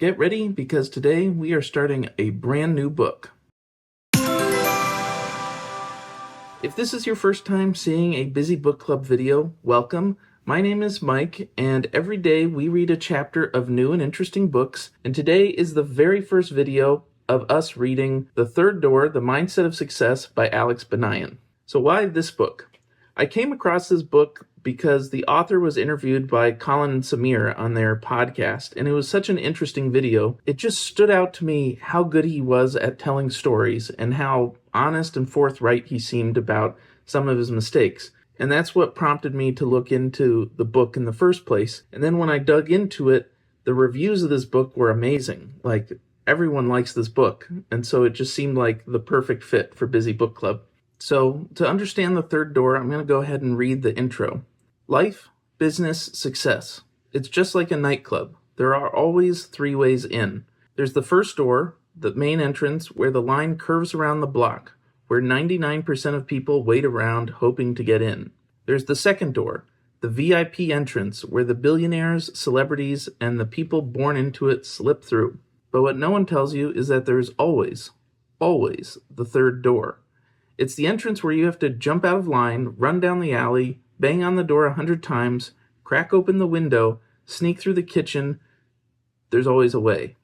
Get ready because today we are starting a brand new book. If this is your first time seeing a Busy Book Club video, welcome. My name is Mike, and every day we read a chapter of new and interesting books, and today is the very first video of us reading The Third Door, The Mindset of Success by Alex Banayan. So why this book? I came across this book because the author was interviewed by Colin and Samir on their podcast, and it was such an interesting video. It just stood out to me how good he was at telling stories and how honest and forthright he seemed about some of his mistakes. And that's what prompted me to look into the book in the first place. And then when I dug into it, the reviews of this book were amazing. Like, everyone likes this book, and so it just seemed like the perfect fit for Busy Book Club. So to understand The Third Door, I'm going to go ahead and read the intro. Life, business, success. It's just like a nightclub. There are always three ways in. There's the first door, the main entrance, where the line curves around the block, where 99% of people wait around hoping to get in. There's the second door, the VIP entrance, where the billionaires, celebrities, and the people born into it slip through. But what no one tells you is that there's always the third door. It's the entrance where you have to jump out of line, run down the alley, bang on the door 100 times, crack open the window, sneak through the kitchen. There's always a way.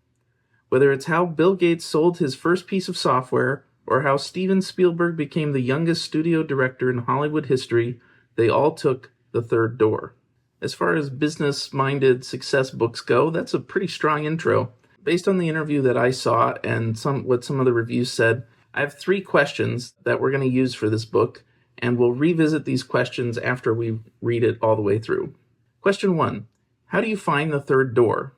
Whether it's how Bill Gates sold his first piece of software, or how Steven Spielberg became the youngest studio director in Hollywood history, they all took the third door. As far as business-minded success books go, that's a pretty strong intro. Based on the interview that I saw and what some of the reviews said, I have 3 questions that we're going to use for this book, and we'll revisit these questions after we read it all the way through. Question 1, how do you find the third door?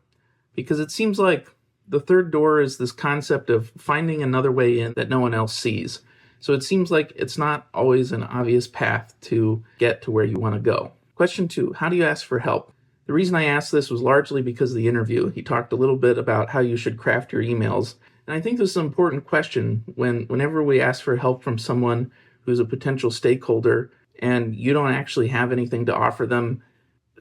Because it seems like the third door is this concept of finding another way in that no one else sees. So it seems like it's not always an obvious path to get to where you want to go. Question 2, how do you ask for help? The reason I asked this was largely because of the interview. He talked a little bit about how you should craft your emails. And I think this is an important question whenever we ask for help from someone who's a potential stakeholder and you don't actually have anything to offer them.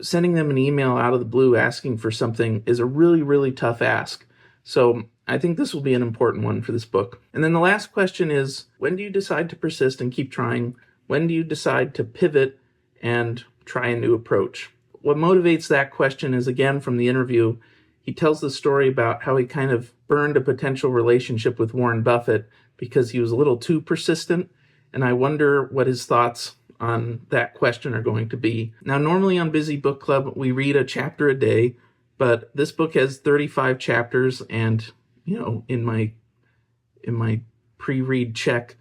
Sending them an email out of the blue asking for something is a really, really tough ask. So I think this will be an important one for this book. And then the last question is, when do you decide to persist and keep trying? When do you decide to pivot and try a new approach? What motivates that question is, again, from the interview, he tells the story about how he kind of burned a potential relationship with Warren Buffett because he was a little too persistent. And I wonder what his thoughts on that question are going to be. Now, normally on Busy Book Club, we read a chapter a day, but this book has 35 chapters, and in my pre-read check,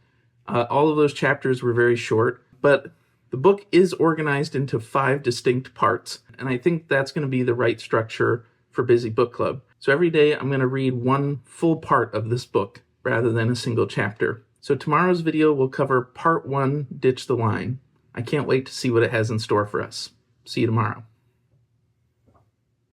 all of those chapters were very short. But the book is organized into 5 distinct parts, and I think that's going to be the right structure for Busy Book Club. So every day I'm going to read one full part of this book rather than a single chapter. So tomorrow's video will cover part 1, Ditch the Line. I can't wait to see what it has in store for us. See you tomorrow.